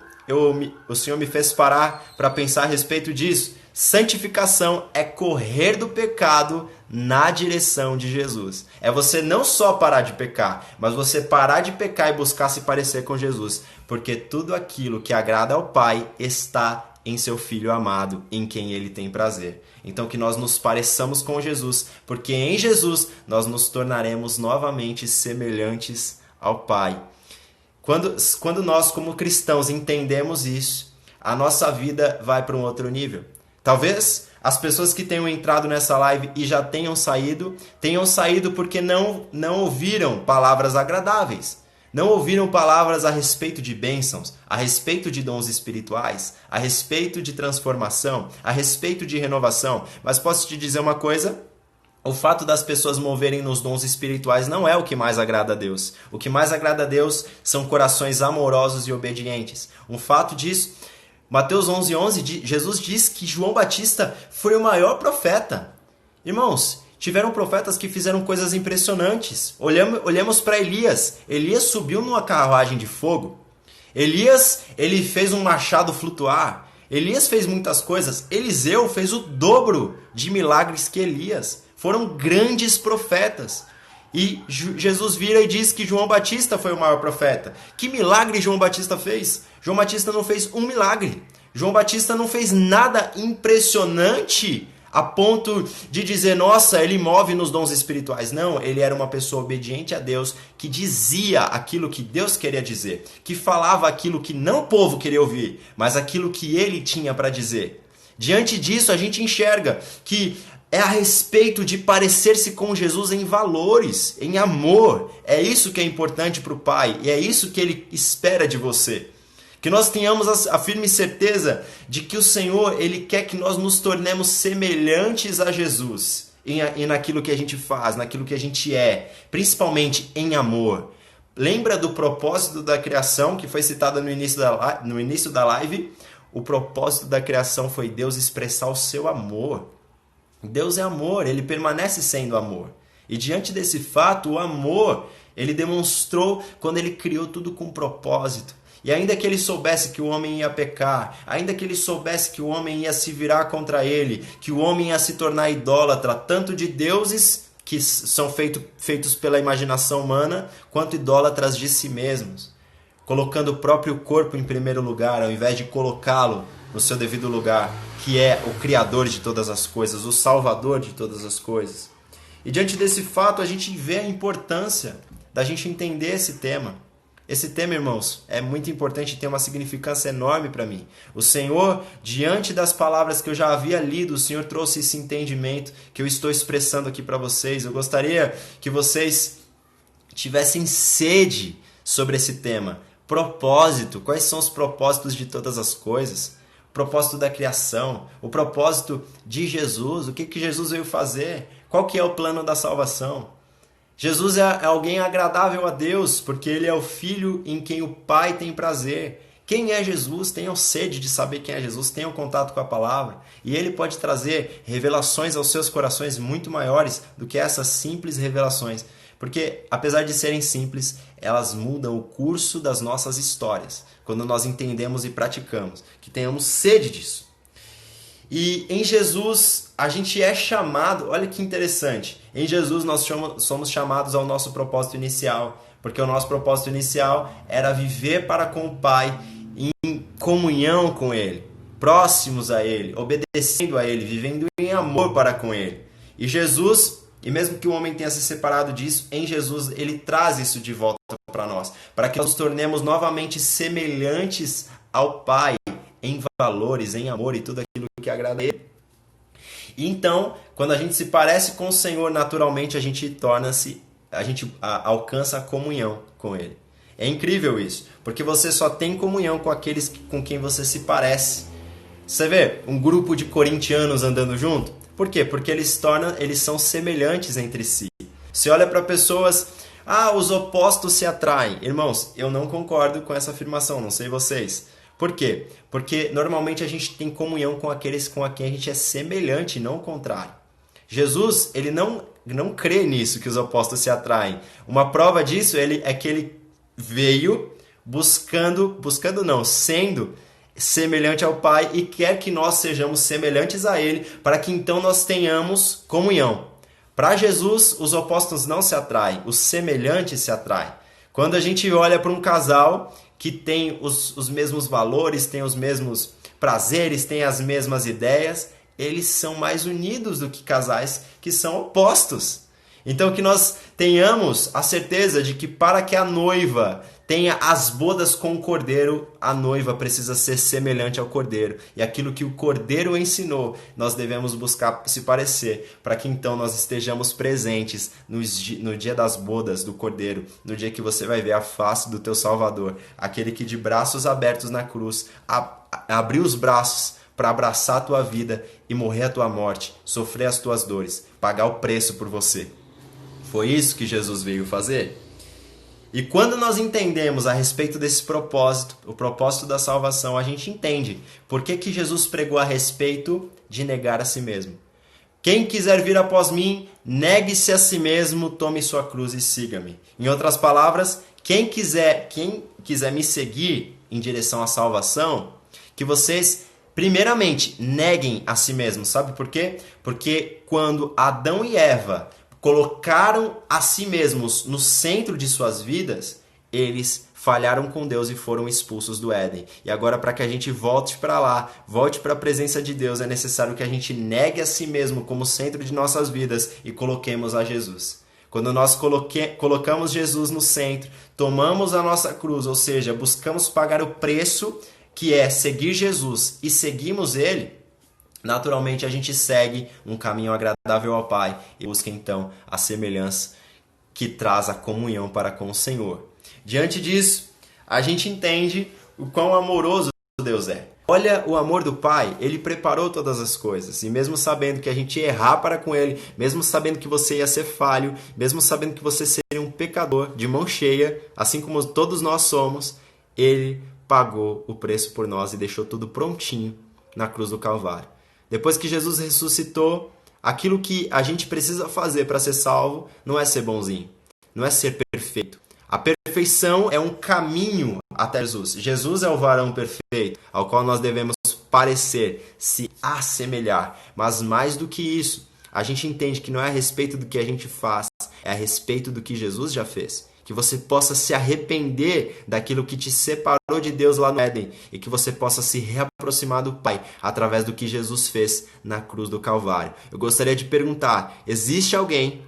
o Senhor me fez parar para pensar a respeito disso. Santificação é correr do pecado na direção de Jesus. É você não só parar de pecar, mas você parar de pecar e buscar se parecer com Jesus. Porque tudo aquilo que agrada ao Pai está em seu Filho amado, em quem Ele tem prazer. Então que nós nos pareçamos com Jesus, porque em Jesus nós nos tornaremos novamente semelhantes ao Pai. Quando nós, como cristãos, entendemos isso, a nossa vida vai para um outro nível. Talvez as pessoas que tenham entrado nessa live e já tenham saído porque não ouviram palavras agradáveis. Não ouviram palavras a respeito de bênçãos, a respeito de dons espirituais, a respeito de transformação, a respeito de renovação. Mas posso te dizer uma coisa? O fato das pessoas moverem nos dons espirituais não é o que mais agrada a Deus. O que mais agrada a Deus são corações amorosos e obedientes. Um fato disso, Mateus 11:11, Jesus diz que João Batista foi o maior profeta. Irmãos, tiveram profetas que fizeram coisas impressionantes. Olhamos para Elias. Elias subiu numa carruagem de fogo. Elias, ele fez um machado flutuar. Elias fez muitas coisas. Eliseu fez o dobro de milagres que Elias. Foram grandes profetas. E Jesus vira e diz que João Batista foi o maior profeta. Que milagre João Batista fez? João Batista não fez um milagre. João Batista não fez nada impressionante a ponto de dizer, nossa, ele move nos dons espirituais. Não, ele era uma pessoa obediente a Deus, que dizia aquilo que Deus queria dizer, que falava aquilo que não o povo queria ouvir, mas aquilo que ele tinha para dizer. Diante disso, a gente enxerga que é a respeito de parecer-se com Jesus em valores, em amor. É isso que é importante para o Pai e é isso que Ele espera de você. Que nós tenhamos a firme certeza de que o Senhor, Ele quer que nós nos tornemos semelhantes a Jesus e naquilo que a gente faz, naquilo que a gente é, principalmente em amor. Lembra do propósito da criação que foi citado no início da live? O propósito da criação foi Deus expressar o seu amor. Deus é amor, Ele permanece sendo amor. E diante desse fato, o amor, Ele demonstrou quando Ele criou tudo com propósito. E ainda que Ele soubesse que o homem ia pecar, ainda que Ele soubesse que o homem ia se virar contra Ele, que o homem ia se tornar idólatra, tanto de deuses que são feitos pela imaginação humana, quanto idólatras de si mesmos, colocando o próprio corpo em primeiro lugar, ao invés de colocá-lo no seu devido lugar, que é o Criador de todas as coisas, o Salvador de todas as coisas. E diante desse fato, a gente vê a importância da gente entender esse tema. Esse tema, irmãos, é muito importante e tem uma significância enorme para mim. O Senhor, diante das palavras que eu já havia lido, o Senhor trouxe esse entendimento que eu estou expressando aqui para vocês. Eu gostaria que vocês tivessem sede sobre esse tema. Propósito, quais são os propósitos de todas as coisas? O propósito da criação, o propósito de Jesus, o que Jesus veio fazer? Qual que é o plano da salvação? Jesus é alguém agradável a Deus, porque Ele é o Filho em quem o Pai tem prazer. Quem é Jesus? Tenham sede de saber quem é Jesus, tenham contato com a palavra. E Ele pode trazer revelações aos seus corações muito maiores do que essas simples revelações. Porque, apesar de serem simples, elas mudam o curso das nossas histórias, quando nós entendemos e praticamos. Que tenhamos sede disso. E em Jesus a gente é chamado, olha que interessante, em Jesus nós somos chamados ao nosso propósito inicial, porque o nosso propósito inicial era viver para com o Pai, em comunhão com Ele, próximos a Ele, obedecendo a Ele, vivendo em amor para com Ele. E Jesus, e mesmo que o homem tenha se separado disso, em Jesus Ele traz isso de volta para nós, para que nós nos tornemos novamente semelhantes ao Pai, em valores, em amor e tudo aquilo que agrada a Ele. E então, quando a gente se parece com o Senhor, naturalmente a gente alcança a comunhão com Ele. É incrível isso, porque você só tem comunhão com aqueles com quem você se parece. Você vê um grupo de corintianos andando junto? Por quê? Porque eles são semelhantes entre si. Você olha para pessoas, os opostos se atraem. Irmãos, eu não concordo com essa afirmação, não sei vocês. Por quê? Porque normalmente a gente tem comunhão com aqueles com quem a gente é semelhante, não o contrário. Jesus, ele não crê nisso, que os opostos se atraem. Uma prova disso é que ele veio sendo semelhante ao Pai e quer que nós sejamos semelhantes a Ele, para que então nós tenhamos comunhão. Para Jesus, os opostos não se atraem, os semelhantes se atraem. Quando a gente olha para um casal que tem os mesmos valores, tem os mesmos prazeres, tem as mesmas ideias, eles são mais unidos do que casais que são opostos. Então que nós tenhamos a certeza de que para que a noiva tenha as bodas com o cordeiro, a noiva precisa ser semelhante ao cordeiro. E aquilo que o cordeiro ensinou, nós devemos buscar se parecer, para que então nós estejamos presentes no dia das bodas do cordeiro, no dia que você vai ver a face do teu Salvador, aquele que de braços abertos na cruz, abriu os braços para abraçar a tua vida e morrer a tua morte, sofrer as tuas dores, pagar o preço por você. Foi isso que Jesus veio fazer. E quando nós entendemos a respeito desse propósito, o propósito da salvação, a gente entende por que Jesus pregou a respeito de negar a si mesmo. Quem quiser vir após mim, negue-se a si mesmo, tome sua cruz e siga-me. Em outras palavras, quem quiser me seguir em direção à salvação, que vocês primeiramente neguem a si mesmos. Sabe por quê? Porque quando Adão e Eva colocaram a si mesmos no centro de suas vidas, eles falharam com Deus e foram expulsos do Éden. E agora, para que a gente volte para lá, volte para a presença de Deus, é necessário que a gente negue a si mesmo como centro de nossas vidas e coloquemos a Jesus. Quando nós colocamos Jesus no centro, tomamos a nossa cruz, ou seja, buscamos pagar o preço que é seguir Jesus e seguimos Ele, naturalmente a gente segue um caminho agradável ao Pai e busca então a semelhança que traz a comunhão para com o Senhor. Diante disso, a gente entende o quão amoroso Deus é. Olha o amor do Pai, Ele preparou todas as coisas. E mesmo sabendo que a gente ia errar para com Ele, mesmo sabendo que você ia ser falho, mesmo sabendo que você seria um pecador de mão cheia, assim como todos nós somos, Ele pagou o preço por nós e deixou tudo prontinho na cruz do Calvário. Depois que Jesus ressuscitou, aquilo que a gente precisa fazer para ser salvo não é ser bonzinho, não é ser perfeito. A perfeição é um caminho até Jesus. Jesus é o varão perfeito, ao qual nós devemos parecer, se assemelhar. Mas mais do que isso, a gente entende que não é a respeito do que a gente faz, é a respeito do que Jesus já fez. que você possa se arrepender daquilo que te separou de Deus lá no Éden e que você possa se reaproximar do Pai através do que Jesus fez na cruz do Calvário. Eu gostaria de perguntar, existe alguém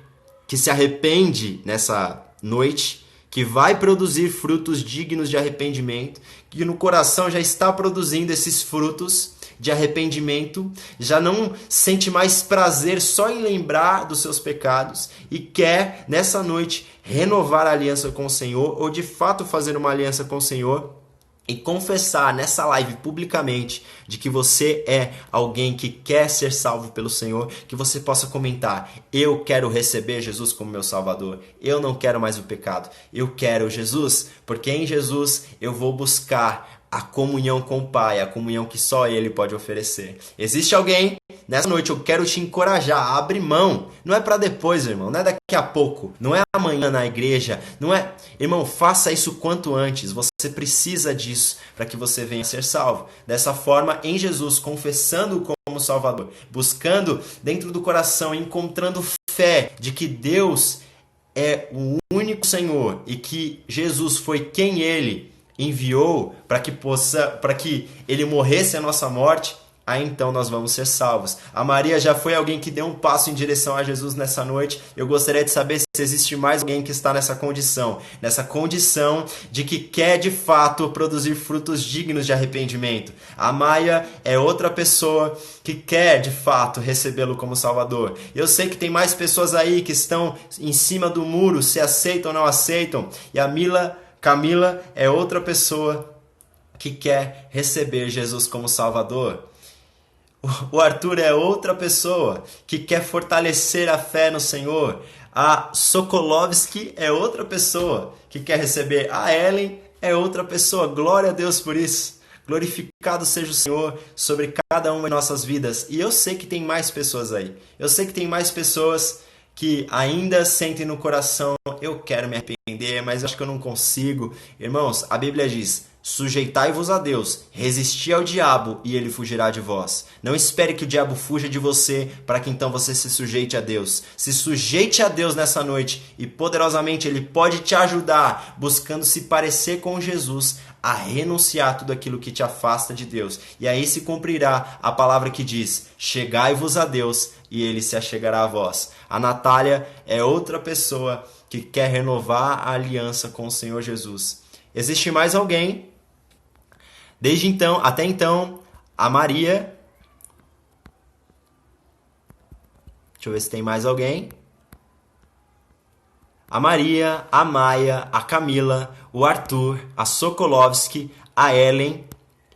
que se arrepende nessa noite, que vai produzir frutos dignos de arrependimento, que no coração já está produzindo esses frutos de arrependimento, já não sente mais prazer só em lembrar dos seus pecados e quer, nessa noite, renovar a aliança com o Senhor ou de fato fazer uma aliança com o Senhor e confessar nessa live publicamente de que você é alguém que quer ser salvo pelo Senhor, que você possa comentar: eu quero receber Jesus como meu Salvador, eu não quero mais o pecado, eu quero Jesus, porque em Jesus eu vou buscar a comunhão com o Pai, a comunhão que só Ele pode oferecer. Existe alguém? Nessa noite eu quero te encorajar a abrir mão. Não é para depois, irmão, não é daqui a pouco, não é amanhã na igreja, não é... Irmão, faça isso quanto antes, você precisa disso para que você venha a ser salvo. Dessa forma, em Jesus, confessando-o como Salvador, buscando dentro do coração, encontrando fé de que Deus é o único Senhor e que Jesus foi quem Ele enviou para que Ele morresse a nossa morte, aí então nós vamos ser salvos. A Maria já foi alguém que deu um passo em direção a Jesus nessa noite. Eu gostaria de saber se existe mais alguém que está nessa condição de que quer de fato produzir frutos dignos de arrependimento. A Maia é outra pessoa que quer de fato recebê-lo como Salvador. Eu sei que tem mais pessoas aí que estão em cima do muro, se aceitam ou não aceitam. E a Camila é outra pessoa que quer receber Jesus como Salvador. O Arthur é outra pessoa que quer fortalecer a fé no Senhor. A Sokolovski é outra pessoa que quer receber. A Ellen é outra pessoa. Glória a Deus por isso. Glorificado seja o Senhor sobre cada uma de nossas vidas. E eu sei que tem mais pessoas aí. Eu sei que tem mais pessoas que ainda sentem no coração: eu quero me arrepender, mas acho que eu não consigo. Irmãos, a Bíblia diz: sujeitai-vos a Deus, resisti ao diabo e ele fugirá de vós. Não espere que o diabo fuja de você para que então você se sujeite a Deus. Se sujeite a Deus nessa noite e poderosamente Ele pode te ajudar, buscando se parecer com Jesus, a renunciar tudo aquilo que te afasta de Deus. E aí se cumprirá a palavra que diz: chegai-vos a Deus e Ele se achegará a vós. A Natália é outra pessoa que quer renovar a aliança com o Senhor Jesus. Existe mais alguém? Até então, a Maria. Deixa eu ver se tem mais alguém. A Maria, a Maia, a Camila, o Arthur, a Sokolovski, a Ellen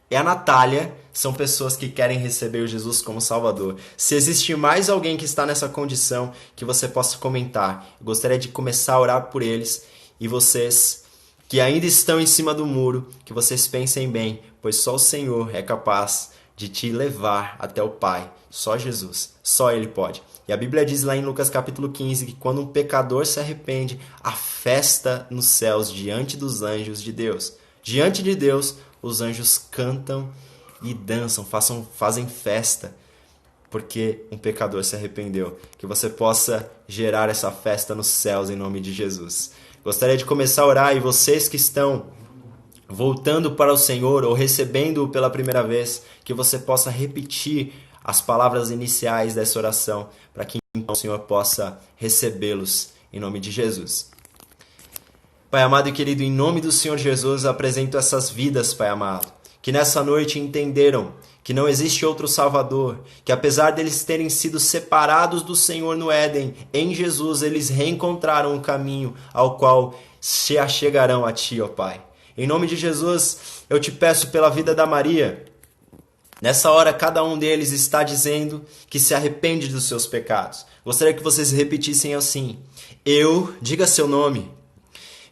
e a Natália são pessoas que querem receber o Jesus como Salvador. Se existe mais alguém que está nessa condição, que você possa comentar. Eu gostaria de começar a orar por eles. E vocês que ainda estão em cima do muro, que vocês pensem bem, pois só o Senhor é capaz de te levar até o Pai. Só Jesus, só Ele pode. E a Bíblia diz lá em Lucas capítulo 15 que quando um pecador se arrepende, há festa nos céus diante dos anjos de Deus. Diante de Deus, os anjos cantam e dançam, fazem festa, porque um pecador se arrependeu. Que você possa gerar essa festa nos céus em nome de Jesus. Gostaria de começar a orar, e vocês que estão voltando para o Senhor ou recebendo-o pela primeira vez, que você possa repetir as palavras iniciais dessa oração, para que então o Senhor possa recebê-los em nome de Jesus. Pai amado e querido, em nome do Senhor Jesus, apresento essas vidas, Pai amado, que nessa noite entenderam que não existe outro Salvador, que apesar deles terem sido separados do Senhor no Éden, em Jesus eles reencontraram um caminho ao qual se achegarão a Ti, ó Pai. Em nome de Jesus, eu te peço pela vida da Maria. Nessa hora, cada um deles está dizendo que se arrepende dos seus pecados. Gostaria que vocês repetissem assim: eu, diga seu nome,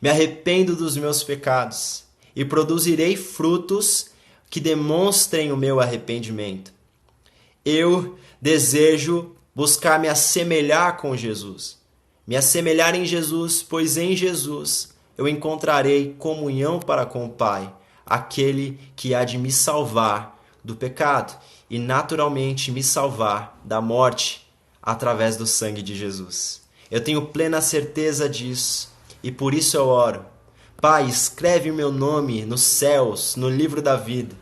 me arrependo dos meus pecados e produzirei frutos que demonstrem o meu arrependimento. Eu desejo buscar me assemelhar com Jesus, me assemelhar em Jesus, pois em Jesus eu encontrarei comunhão para com o Pai, aquele que há de me salvar do pecado e naturalmente me salvar da morte através do sangue de Jesus. Eu tenho plena certeza disso e por isso eu oro. Pai, escreve o meu nome nos céus, no livro da vida.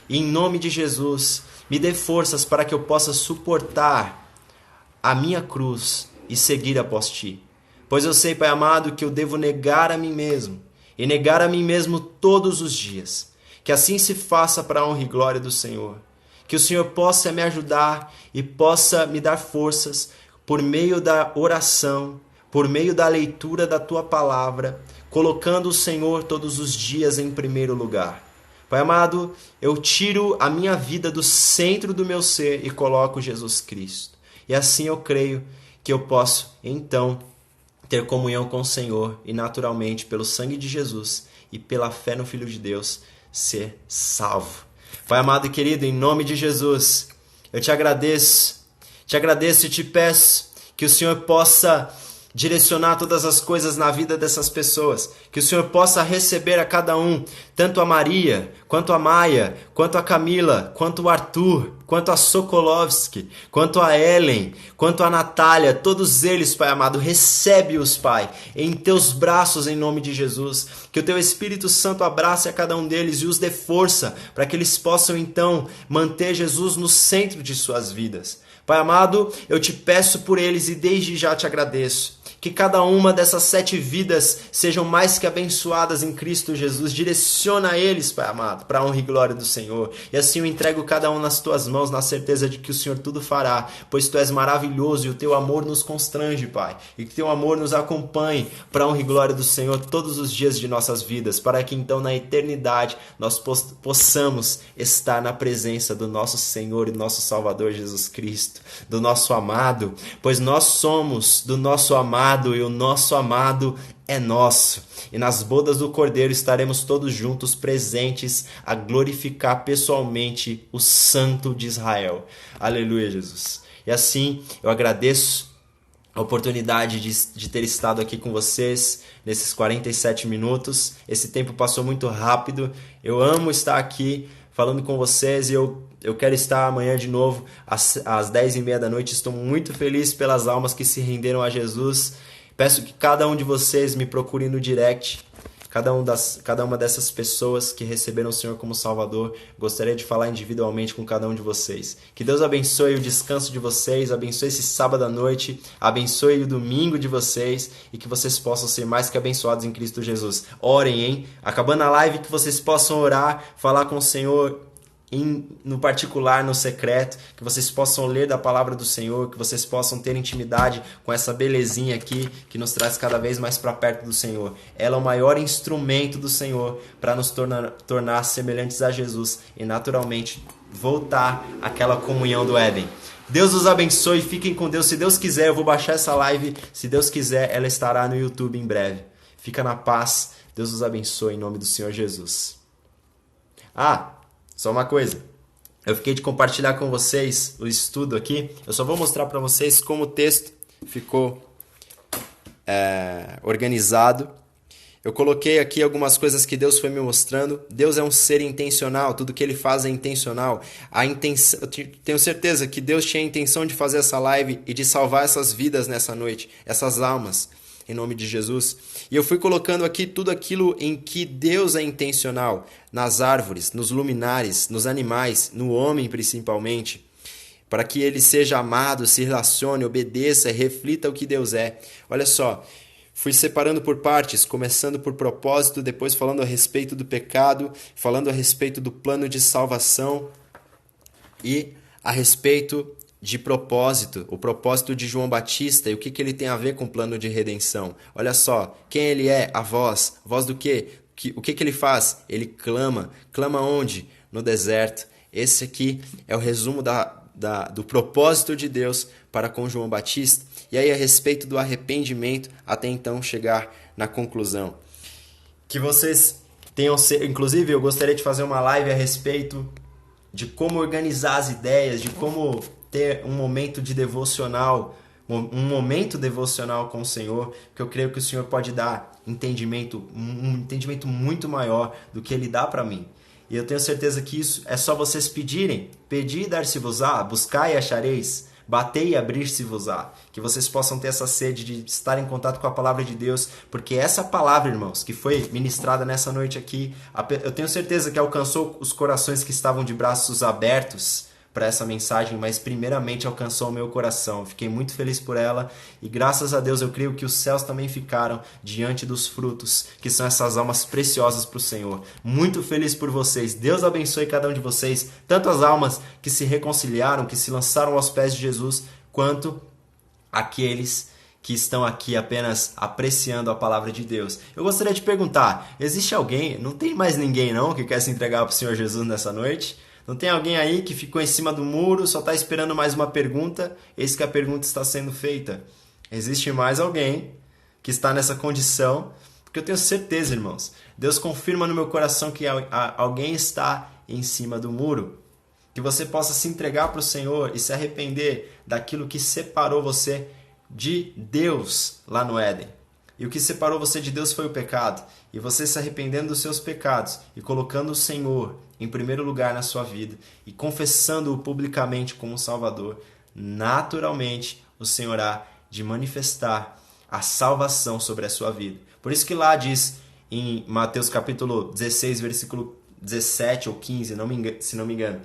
E em nome de Jesus, me dê forças para que eu possa suportar a minha cruz e seguir após ti. Pois eu sei, Pai amado, que eu devo negar a mim mesmo, e negar a mim mesmo todos os dias. Que assim se faça para a honra e glória do Senhor. Que o Senhor possa me ajudar e possa me dar forças por meio da oração, por meio da leitura da Tua palavra, colocando o Senhor todos os dias em primeiro lugar. Pai amado, eu tiro a minha vida do centro do meu ser e coloco Jesus Cristo. E assim eu creio que eu posso, então, ter comunhão com o Senhor e, naturalmente, pelo sangue de Jesus e pela fé no Filho de Deus, ser salvo. Pai amado e querido, em nome de Jesus, eu te agradeço e te peço que o Senhor possa direcionar todas as coisas na vida dessas pessoas, que o Senhor possa receber a cada um, tanto a Maria, quanto a Maia, quanto a Camila, quanto o Arthur, quanto a Sokolovski, quanto a Ellen, quanto a Natália, todos eles, Pai amado, recebe-os, Pai, em teus braços em nome de Jesus, que o teu Espírito Santo abrace a cada um deles e os dê força para que eles possam então manter Jesus no centro de suas vidas. Pai amado, eu te peço por eles e desde já te agradeço. Que cada uma dessas 7 vidas sejam mais que abençoadas em Cristo Jesus. Direciona eles, Pai amado, para a honra e glória do Senhor. E assim eu entrego cada um nas tuas mãos, na certeza de que o Senhor tudo fará, pois tu és maravilhoso e o teu amor nos constrange, Pai. E que teu amor nos acompanhe para a honra e glória do Senhor todos os dias de nossas vidas, para que então na eternidade nós possamos estar na presença do nosso Senhor e nosso Salvador Jesus Cristo, do nosso amado, pois nós somos do nosso amado e o nosso amado é nosso. E nas bodas do Cordeiro estaremos todos juntos presentes a glorificar pessoalmente o Santo de Israel. Aleluia, Jesus. E assim eu agradeço a oportunidade de ter estado aqui com vocês nesses 47 minutos. Esse tempo passou muito rápido. Eu amo estar aqui falando com vocês e eu quero estar amanhã de novo às 10h30 da noite. Estou muito feliz pelas almas que se renderam a Jesus. Peço que cada um de vocês me procure no direct. Cada uma dessas pessoas que receberam o Senhor como Salvador, gostaria de falar individualmente com cada um de vocês. Que Deus abençoe o descanso de vocês, abençoe esse sábado à noite, abençoe o domingo de vocês e que vocês possam ser mais que abençoados em Cristo Jesus. Orem, hein? Acabando a live, que vocês possam orar, falar com o Senhor no particular, no secreto, que vocês possam ler da palavra do Senhor, que vocês possam ter intimidade com essa belezinha aqui que nos traz cada vez mais para perto do Senhor. Ela é o maior instrumento do Senhor para nos tornar semelhantes a Jesus e naturalmente voltar àquela comunhão do Éden. Deus os abençoe, fiquem com Deus. Se Deus quiser, eu vou baixar essa live. Se Deus quiser, ela estará no YouTube em breve. Fica na paz. Deus os abençoe em nome do Senhor Jesus. Só uma coisa, eu fiquei de compartilhar com vocês o estudo aqui, eu só vou mostrar para vocês como o texto ficou organizado. Eu coloquei aqui algumas coisas que Deus foi me mostrando. Deus é um ser intencional, tudo que Ele faz é intencional. Eu tenho certeza que Deus tinha a intenção de fazer essa live e de salvar essas vidas nessa noite, essas almas, em nome de Jesus. E eu fui colocando aqui tudo aquilo em que Deus é intencional, nas árvores, nos luminares, nos animais, no homem principalmente, para que ele seja amado, se relacione, obedeça e reflita o que Deus é. Olha só, fui separando por partes, começando por propósito, depois falando a respeito do pecado, falando a respeito do plano de salvação e a respeito de propósito, o propósito de João Batista e o que ele tem a ver com o plano de redenção. Olha só, quem ele é? A voz. Voz do quê? O que ele faz? Ele clama. Clama onde? No deserto. Esse aqui é o resumo do propósito de Deus para com João Batista. E aí a respeito do arrependimento, até então chegar na conclusão. Que vocês tenham... Inclusive, eu gostaria de fazer uma live a respeito de como organizar as ideias, de como ter um momento de devocional, um momento devocional com o Senhor, que eu creio que o Senhor pode dar um entendimento muito maior do que Ele dá para mim. E eu tenho certeza que isso é só vocês pedirem. Pedi e dar-se-vos-á, buscai e achareis, batei e abrir-se-vos-á. Que vocês possam ter essa sede de estar em contato com a palavra de Deus, porque essa palavra, irmãos, que foi ministrada nessa noite aqui, eu tenho certeza que alcançou os corações que estavam de braços abertos para essa mensagem, mas primeiramente alcançou o meu coração. Fiquei muito feliz por ela e graças a Deus eu creio que os céus também ficaram diante dos frutos, que são essas almas preciosas para o Senhor. Muito feliz por vocês. Deus abençoe cada um de vocês, tanto as almas que se reconciliaram, que se lançaram aos pés de Jesus, quanto aqueles que estão aqui apenas apreciando a palavra de Deus. Eu gostaria de perguntar, existe alguém, não tem mais ninguém não, que quer se entregar para o Senhor Jesus nessa noite? Não tem alguém aí que ficou em cima do muro, só está esperando mais uma pergunta? Eis que a pergunta está sendo feita. Existe mais alguém que está nessa condição? Porque eu tenho certeza, irmãos, Deus confirma no meu coração que alguém está em cima do muro. Que você possa se entregar para o Senhor e se arrepender daquilo que separou você de Deus lá no Éden. E o que separou você de Deus foi o pecado. E você se arrependendo dos seus pecados e colocando o Senhor em primeiro lugar na sua vida e confessando-o publicamente como Salvador, naturalmente o Senhor há de manifestar a salvação sobre a sua vida. Por isso que lá diz em Mateus capítulo 16, versículo 17 ou 15, se não me engano,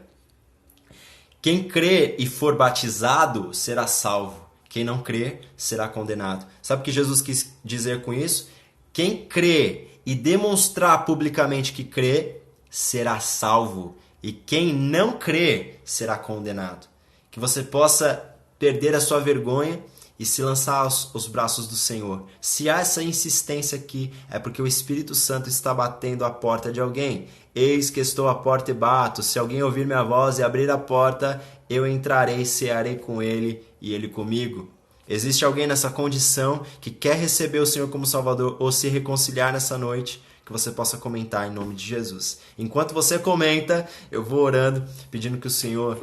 quem crê e for batizado será salvo. Quem não crê será condenado. Sabe o que Jesus quis dizer com isso? Quem crê e demonstrar publicamente que crê será salvo. E quem não crê será condenado. Que você possa perder a sua vergonha e se lançar aos braços do Senhor. Se há essa insistência aqui, é porque o Espírito Santo está batendo a porta de alguém. Eis que estou à porta e bato. Se alguém ouvir minha voz e abrir a porta, eu entrarei, cearei com ele e ele comigo. Existe alguém nessa condição que quer receber o Senhor como Salvador ou se reconciliar nessa noite, que você possa comentar em nome de Jesus. Enquanto você comenta, eu vou orando, pedindo que o Senhor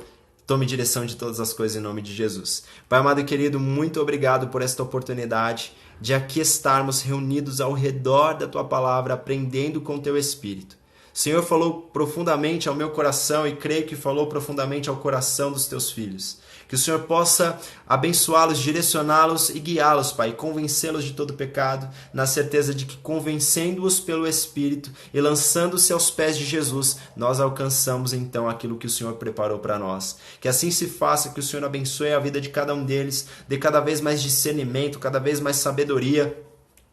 tome direção de todas as coisas em nome de Jesus. Pai amado e querido, muito obrigado por esta oportunidade de aqui estarmos reunidos ao redor da Tua Palavra, aprendendo com Teu Espírito. O Senhor falou profundamente ao meu coração e creio que falou profundamente ao coração dos Teus filhos. Que o Senhor possa abençoá-los, direcioná-los e guiá-los, Pai, convencê-los de todo pecado, na certeza de que convencendo-os pelo Espírito e lançando-se aos pés de Jesus, nós alcançamos então aquilo que o Senhor preparou para nós. Que assim se faça, que o Senhor abençoe a vida de cada um deles, dê cada vez mais discernimento, cada vez mais sabedoria,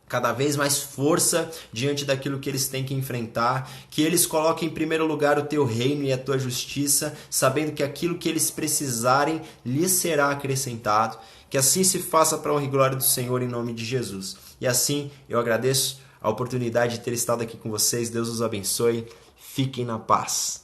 cada vez mais força diante daquilo que eles têm que enfrentar, que eles coloquem em primeiro lugar o Teu reino e a Tua justiça, sabendo que aquilo que eles precisarem lhes será acrescentado, que assim se faça para a honra e glória do Senhor em nome de Jesus. E assim eu agradeço a oportunidade de ter estado aqui com vocês, Deus os abençoe, fiquem na paz.